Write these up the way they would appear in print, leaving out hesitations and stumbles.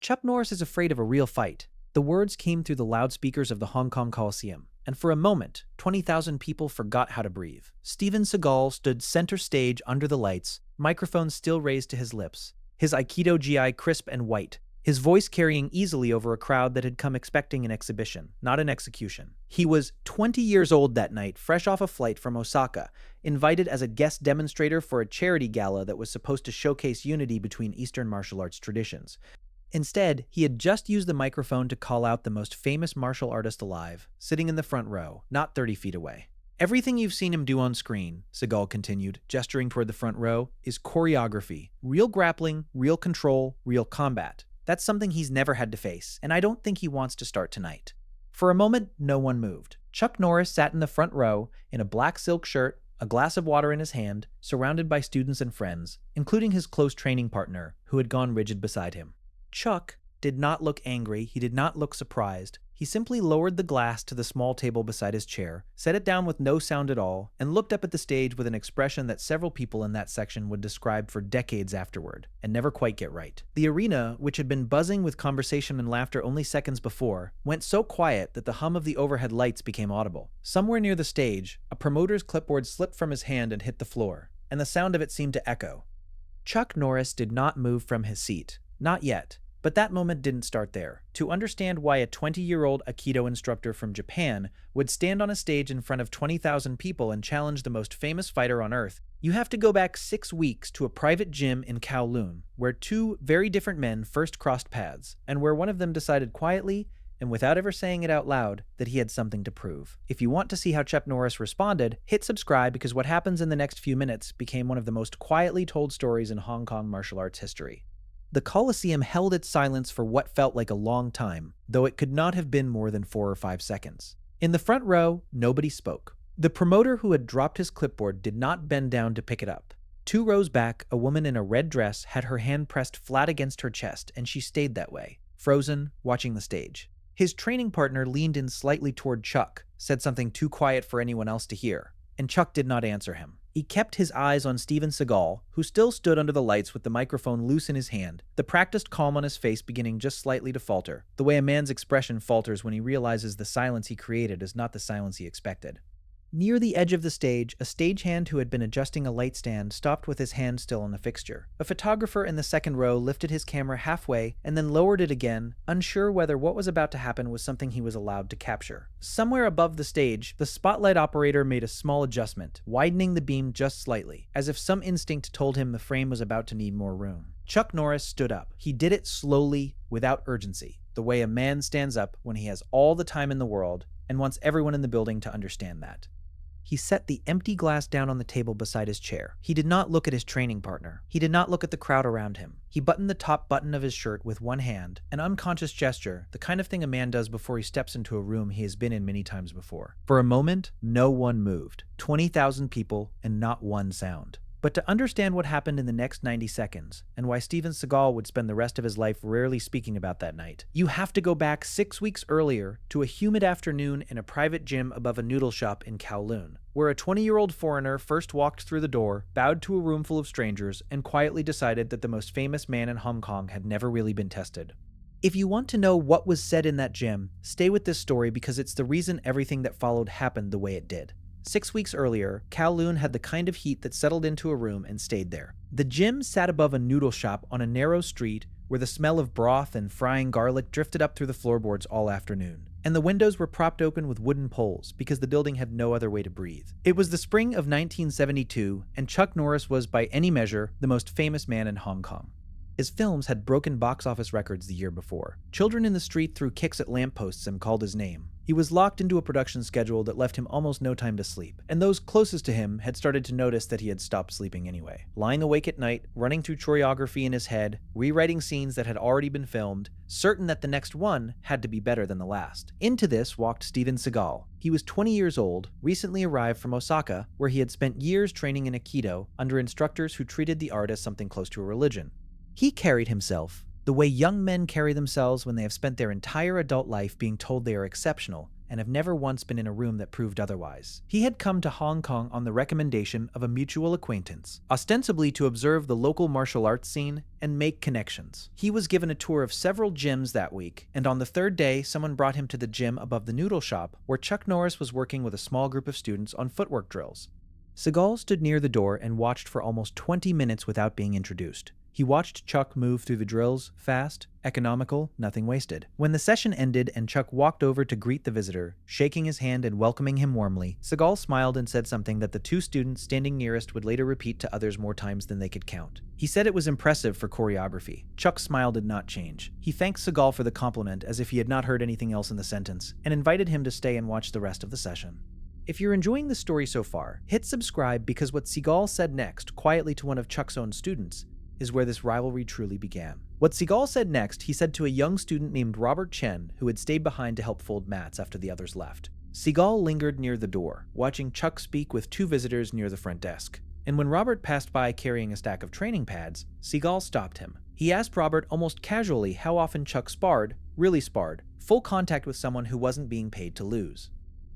Chuck Norris is afraid of a real fight. The words came through the loudspeakers of the Hong Kong Coliseum, and for a moment, 20,000 people forgot how to breathe. Steven Seagal stood center stage under the lights, microphone still raised to his lips, his Aikido gi crisp and white, his voice carrying easily over a crowd that had come expecting an exhibition, not an execution. He was 20 years old that night, fresh off a flight from Osaka, invited as a guest demonstrator for a charity gala that was supposed to showcase unity between Eastern martial arts traditions. Instead, he had just used the microphone to call out the most famous martial artist alive, sitting in the front row, not 30 feet away. Everything you've seen him do on screen, Seagal continued, gesturing toward the front row, is choreography. Real grappling, real control, real combat. That's something he's never had to face, and I don't think he wants to start tonight. For a moment, no one moved. Chuck Norris sat in the front row, in a black silk shirt, a glass of water in his hand, surrounded by students and friends, including his close training partner, who had gone rigid beside him. Chuck did not look angry, he did not look surprised. He simply lowered the glass to the small table beside his chair, set it down with no sound at all, and looked up at the stage with an expression that several people in that section would describe for decades afterward, and never quite get right. The arena, which had been buzzing with conversation and laughter only seconds before, went so quiet that the hum of the overhead lights became audible. Somewhere near the stage, a promoter's clipboard slipped from his hand and hit the floor, and the sound of it seemed to echo. Chuck Norris did not move from his seat. Not yet. But that moment didn't start there. To understand why a 20-year-old Aikido instructor from Japan would stand on a stage in front of 20,000 people and challenge the most famous fighter on Earth, you have to go back 6 weeks to a private gym in Kowloon, where two very different men first crossed paths, and where one of them decided quietly, and without ever saying it out loud, that he had something to prove. If you want to see how Chuck Norris responded, hit subscribe because what happens in the next few minutes became one of the most quietly told stories in Hong Kong martial arts history. The Coliseum held its silence for what felt like a long time, though it could not have been more than 4 or 5 seconds. In the front row, nobody spoke. The promoter who had dropped his clipboard did not bend down to pick it up. 2 rows back, a woman in a red dress had her hand pressed flat against her chest, and she stayed that way, frozen, watching the stage. His training partner leaned in slightly toward Chuck, said something too quiet for anyone else to hear, and Chuck did not answer him. He kept his eyes on Steven Seagal, who still stood under the lights with the microphone loose in his hand, the practiced calm on his face beginning just slightly to falter, the way a man's expression falters when he realizes the silence he created is not the silence he expected. Near the edge of the stage, a stagehand who had been adjusting a light stand stopped with his hand still on the fixture. A photographer in the second row lifted his camera halfway and then lowered it again, unsure whether what was about to happen was something he was allowed to capture. Somewhere above the stage, the spotlight operator made a small adjustment, widening the beam just slightly, as if some instinct told him the frame was about to need more room. Chuck Norris stood up. He did it slowly, without urgency, the way a man stands up when he has all the time in the world and wants everyone in the building to understand that. He set the empty glass down on the table beside his chair. He did not look at his training partner. He did not look at the crowd around him. He buttoned the top button of his shirt with one hand, an unconscious gesture, the kind of thing a man does before he steps into a room he has been in many times before. For a moment, no one moved. 20,000 people and not one sound. But to understand what happened in the next 90 seconds, and why Steven Seagal would spend the rest of his life rarely speaking about that night, you have to go back 6 weeks earlier to a humid afternoon in a private gym above a noodle shop in Kowloon, where a 20-year-old foreigner first walked through the door, bowed to a room full of strangers, and quietly decided that the most famous man in Hong Kong had never really been tested. If you want to know what was said in that gym, stay with this story because it's the reason everything that followed happened the way it did. 6 weeks earlier, Kowloon had the kind of heat that settled into a room and stayed there. The gym sat above a noodle shop on a narrow street where the smell of broth and frying garlic drifted up through the floorboards all afternoon, and the windows were propped open with wooden poles because the building had no other way to breathe. It was the spring of 1972, and Chuck Norris was, by any measure, the most famous man in Hong Kong. His films had broken box office records the year before. Children in the street threw kicks at lampposts and called his name. He was locked into a production schedule that left him almost no time to sleep, and those closest to him had started to notice that he had stopped sleeping anyway. Lying awake at night, running through choreography in his head, rewriting scenes that had already been filmed, certain that the next one had to be better than the last. Into this walked Steven Seagal. He was 20 years old, recently arrived from Osaka, where he had spent years training in Aikido under instructors who treated the art as something close to a religion. He carried himself the way young men carry themselves when they have spent their entire adult life being told they are exceptional and have never once been in a room that proved otherwise. He had come to Hong Kong on the recommendation of a mutual acquaintance, ostensibly to observe the local martial arts scene and make connections. He was given a tour of several gyms that week, and on the third day, someone brought him to the gym above the noodle shop, where Chuck Norris was working with a small group of students on footwork drills. Seagal stood near the door and watched for almost 20 minutes without being introduced. He watched Chuck move through the drills, fast, economical, nothing wasted. When the session ended and Chuck walked over to greet the visitor, shaking his hand and welcoming him warmly, Seagal smiled and said something that the two students standing nearest would later repeat to others more times than they could count. He said it was impressive for choreography. Chuck's smile did not change. He thanked Seagal for the compliment as if he had not heard anything else in the sentence, and invited him to stay and watch the rest of the session. If you're enjoying the story so far, hit subscribe because what Seagal said next, quietly to one of Chuck's own students, is where this rivalry truly began. What Seagal said next, he said to a young student named Robert Chen, who had stayed behind to help fold mats after the others left. Seagal lingered near the door, watching Chuck speak with two visitors near the front desk. And when Robert passed by carrying a stack of training pads, Seagal stopped him. He asked Robert almost casually how often Chuck really sparred, full contact with someone who wasn't being paid to lose.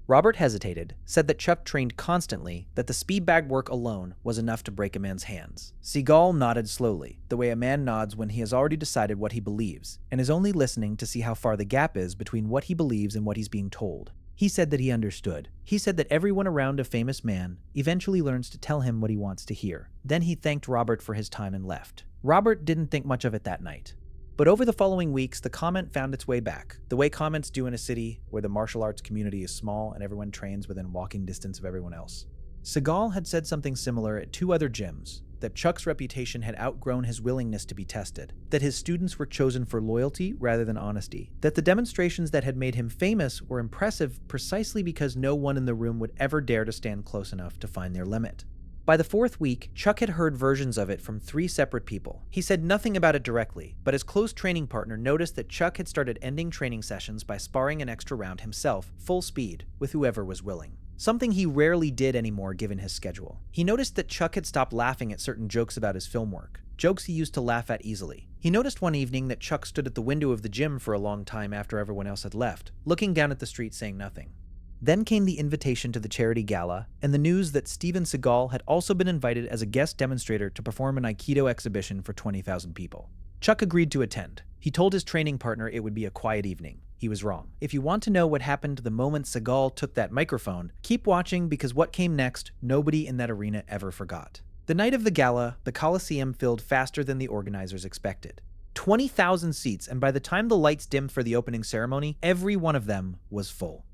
Robert hesitated, said that Chuck trained constantly, that the speed bag work alone was enough to break a man's hands. Seagal nodded slowly, the way a man nods when he has already decided what he believes, and is only listening to see how far the gap is between what he believes and what he's being told. He said that he understood. He said that everyone around a famous man eventually learns to tell him what he wants to hear. Then he thanked Robert for his time and left. Robert didn't think much of it that night. But over the following weeks, the comment found its way back, the way comments do in a city where the martial arts community is small and everyone trains within walking distance of everyone else. Seagal had said something similar at two other gyms, that Chuck's reputation had outgrown his willingness to be tested, that his students were chosen for loyalty rather than honesty, that the demonstrations that had made him famous were impressive precisely because no one in the room would ever dare to stand close enough to find their limit. By the fourth week, Chuck had heard versions of it from 3 separate people. He said nothing about it directly, but his close training partner noticed that Chuck had started ending training sessions by sparring an extra round himself, full speed, with whoever was willing. Something he rarely did anymore given his schedule. He noticed that Chuck had stopped laughing at certain jokes about his film work, jokes he used to laugh at easily. He noticed one evening that Chuck stood at the window of the gym for a long time after everyone else had left, looking down at the street saying nothing. Then came the invitation to the charity gala, and the news that Steven Seagal had also been invited as a guest demonstrator to perform an Aikido exhibition for 20,000 people. Chuck agreed to attend. He told his training partner it would be a quiet evening. He was wrong. If you want to know what happened the moment Seagal took that microphone, keep watching because what came next, nobody in that arena ever forgot. The night of the gala, the Coliseum filled faster than the organizers expected. 20,000 seats, and by the time the lights dimmed for the opening ceremony, every one of them was full.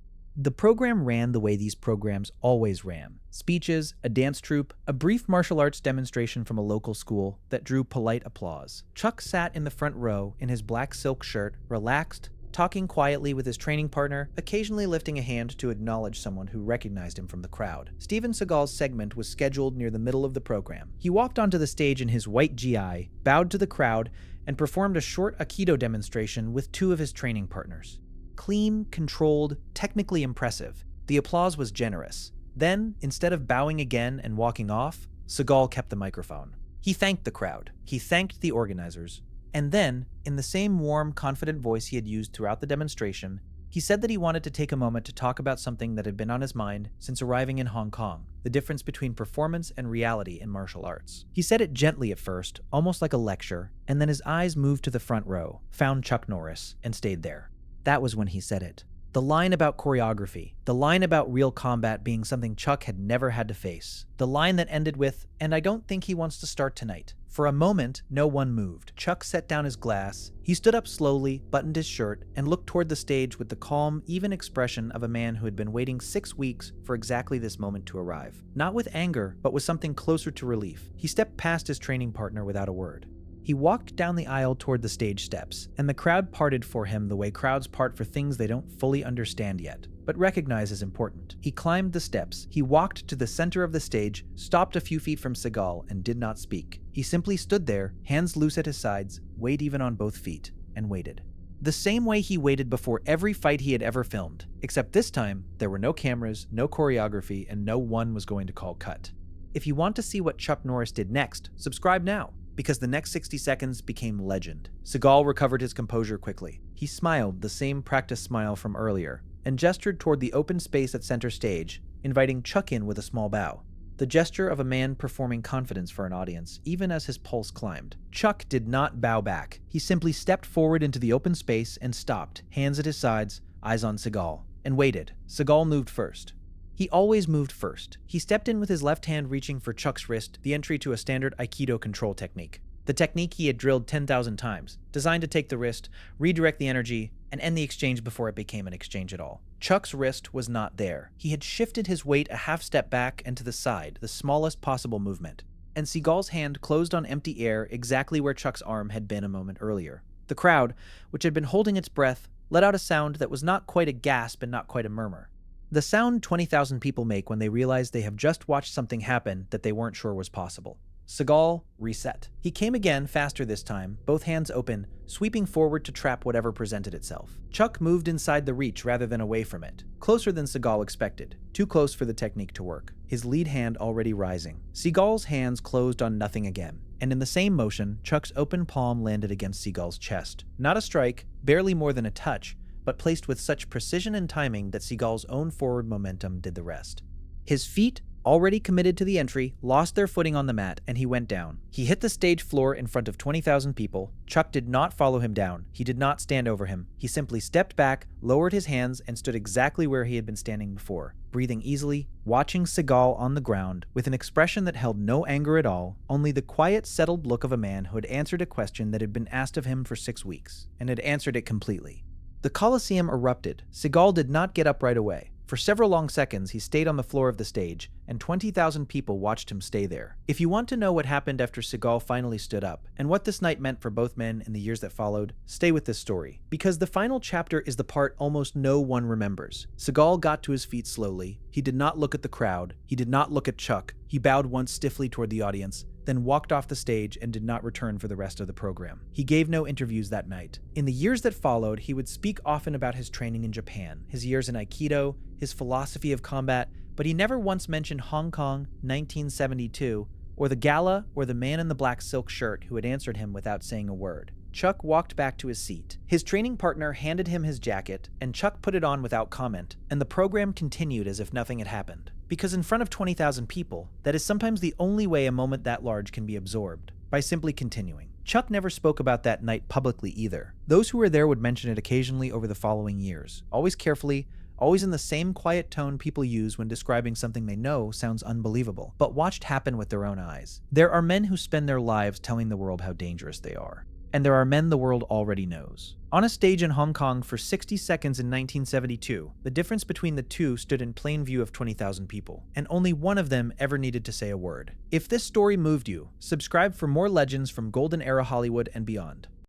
The program ran the way these programs always ran. Speeches, a dance troupe, a brief martial arts demonstration from a local school that drew polite applause. Chuck sat in the front row in his black silk shirt, relaxed, talking quietly with his training partner, occasionally lifting a hand to acknowledge someone who recognized him from the crowd. Steven Seagal's segment was scheduled near the middle of the program. He walked onto the stage in his white GI, bowed to the crowd, and performed a short Aikido demonstration with 2 of his training partners. Clean, controlled, technically impressive. The applause was generous. Then, instead of bowing again and walking off, Seagal kept the microphone. He thanked the crowd. He thanked the organizers. And then, in the same warm, confident voice he had used throughout the demonstration, he said that he wanted to take a moment to talk about something that had been on his mind since arriving in Hong Kong, the difference between performance and reality in martial arts. He said it gently at first, almost like a lecture, and then his eyes moved to the front row, found Chuck Norris, and stayed there. That was when he said it. The line about choreography, the line about real combat being something Chuck had never had to face, the line that ended with, "And I don't think he wants to start tonight." For a moment, no one moved. Chuck set down his glass. He stood up slowly, buttoned his shirt, and looked toward the stage with the calm, even expression of a man who had been waiting 6 weeks for exactly this moment to arrive. Not with anger, but with something closer to relief. He stepped past his training partner without a word. He walked down the aisle toward the stage steps, and the crowd parted for him the way crowds part for things they don't fully understand yet, but recognize as important. He climbed the steps, he walked to the center of the stage, stopped a few feet from Seagal, and did not speak. He simply stood there, hands loose at his sides, weight even on both feet, and waited. The same way he waited before every fight he had ever filmed, except this time, there were no cameras, no choreography, and no one was going to call cut. If you want to see what Chuck Norris did next, subscribe now, because the next 60 seconds became legend. Seagal recovered his composure quickly. He smiled, the same practiced smile from earlier, and gestured toward the open space at center stage, inviting Chuck in with a small bow. The gesture of a man performing confidence for an audience, even as his pulse climbed. Chuck did not bow back. He simply stepped forward into the open space and stopped, hands at his sides, eyes on Seagal, and waited. Seagal moved first. He always moved first. He stepped in with his left hand reaching for Chuck's wrist, the entry to a standard Aikido control technique. The technique he had drilled 10,000 times, designed to take the wrist, redirect the energy, and end the exchange before it became an exchange at all. Chuck's wrist was not there. He had shifted his weight a half step back and to the side, the smallest possible movement. And Seagal's hand closed on empty air exactly where Chuck's arm had been a moment earlier. The crowd, which had been holding its breath, let out a sound that was not quite a gasp and not quite a murmur. The sound 20,000 people make when they realize they have just watched something happen that they weren't sure was possible. Seagal reset. He came again, faster this time, both hands open, sweeping forward to trap whatever presented itself. Chuck moved inside the reach rather than away from it, closer than Seagal expected, too close for the technique to work, his lead hand already rising. Seagal's hands closed on nothing again, and in the same motion, Chuck's open palm landed against Seagal's chest. Not a strike, barely more than a touch, but placed with such precision and timing that Seagal's own forward momentum did the rest. His feet, already committed to the entry, lost their footing on the mat, and he went down. He hit the stage floor in front of 20,000 people. Chuck did not follow him down. He did not stand over him. He simply stepped back, lowered his hands, and stood exactly where he had been standing before, breathing easily, watching Seagal on the ground, with an expression that held no anger at all, only the quiet, settled look of a man who had answered a question that had been asked of him for 6 weeks, and had answered it completely. The Coliseum erupted. Seagal did not get up right away. For several long seconds, he stayed on the floor of the stage, and 20,000 people watched him stay there. If you want to know what happened after Seagal finally stood up, and what this night meant for both men in the years that followed, stay with this story. Because the final chapter is the part almost no one remembers. Seagal got to his feet slowly. He did not look at the crowd. He did not look at Chuck. He bowed once stiffly toward the audience, then walked off the stage and did not return for the rest of the program. He gave no interviews that night. In the years that followed, he would speak often about his training in Japan, his years in Aikido, his philosophy of combat, but he never once mentioned Hong Kong, 1972, or the gala or the man in the black silk shirt who had answered him without saying a word. Chuck walked back to his seat. His training partner handed him his jacket, and Chuck put it on without comment, and the program continued as if nothing had happened. Because in front of 20,000 people, that is sometimes the only way a moment that large can be absorbed, by simply continuing. Chuck never spoke about that night publicly either. Those who were there would mention it occasionally over the following years, always carefully, always in the same quiet tone people use when describing something they know sounds unbelievable, but watched happen with their own eyes. There are men who spend their lives telling the world how dangerous they are. And there are men the world already knows. On a stage in Hong Kong for 60 seconds in 1972, the difference between the two stood in plain view of 20,000 people, and only one of them ever needed to say a word. If this story moved you, subscribe for more legends from Golden Era Hollywood and beyond.